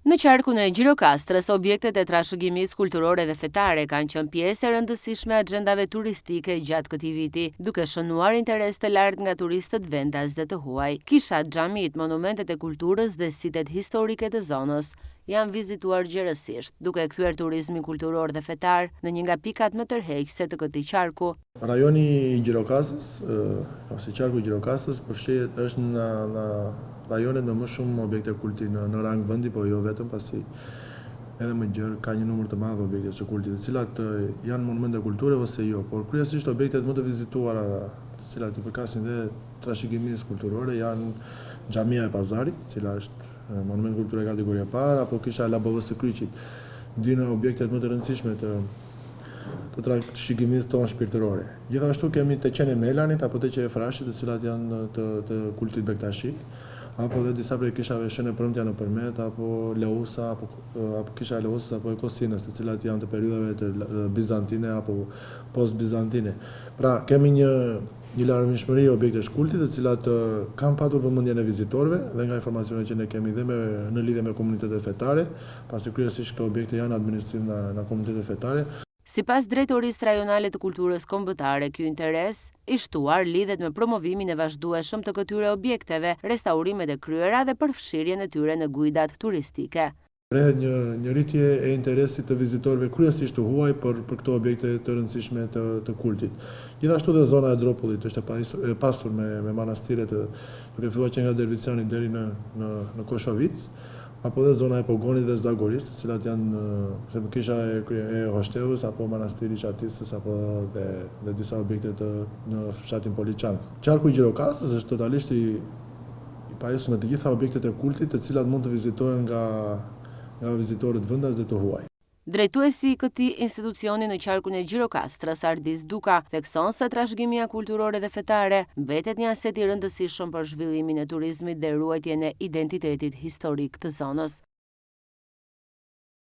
Në qarkun e Gjirokastrës, objektet e trashëgimisë kulturore dhe fetare kanë qenë pjesë e rëndësishme agjendave turistike gjatë këtij viti, duke shënuar interes të lartë nga turistët vendas dhe të huaj. Kishat, xhamit, monumentet e kulturës dhe sitet historike të zonës janë vizituar gjerësisht, duke kthyer turizmin kulturor dhe fetar në një nga pikat më tërheqëse të këtij qarku. Rajoni i Gjirokastrës, ose qarku i Gjirokastrës, përfshihet është në rajonet me më shumë objekte kulti në rang vendi, po jo vetëm, pasi edhe më gjerë ka një numër të madh objekte të kultit, të cilat janë monumente kulture ose jo, por kryesisht objektet më të vizituara, të cilat i përkasin dhe trashëgimisë kulturore, janë Xhamia e Pazarit, e cila është monument kulturor kategoria e parë, apo kisha e Labovës së Kryqit, dy në objektet më të rëndësishme të trashëgimisë tonë shpirtërore. Gjithashtu kemi Teqen e Melanit apo Teqe e Frashit, të cilat janë të kultit Bektashi, apo dhe disa prej kishave Shën e Premtja në Përmet, apo Leusa, apo kisha e Leusës, apo e Kosinës, të cilat janë të periudhave të bizantine apo post-bizantine. Pra, kemi një larmishmëri objektesh kultit, të cilat kanë patur vëmendjen e vizitorëve dhe nga informacionet që ne kemi dhe në lidhje me komunitetet fetare, pasi kryesisht këto objekte janë administrim nga komunitetet fetare. Sipas Drejtorisë Rajonale të Kulturës Kombëtare, ky interes i shtuar lidhet me promovimin e vazhdueshëm të këtyre objekteve, restaurimet e kryera dhe përfshirjen e tyre në gujdat turistike. Prehet një rritje e interesit të vizitorëve kryesisht të huaj për këto objekte të rëndësishme të kultit. Gjithashtu dhe zona e Dropullit është e pasur me manastire duke filluar që nga Derviciani deri në Koshovic, apo dhe zona e Pogonit dhe Zagoris, të cilat janë kisha e Hoshtevës, apo manastiri i Çatistës, apo dhe disa objekte në fshatin Poliçan. Qarku i Gjirokastrës është totalisht i pajisur me të gjitha objektet e kultit, të cilat mund të vizitohen nga vizitorët vendas dhe të huaj. Drejtuesi i këtij institucioni në qarkun e Gjirokastrës, Ardis Duka, thekson se trashëgimia kulturore dhe fetare mbetet një aset i rëndësishëm për zhvillimin e turizmit dhe ruajtjen e identitetit historik të zonës.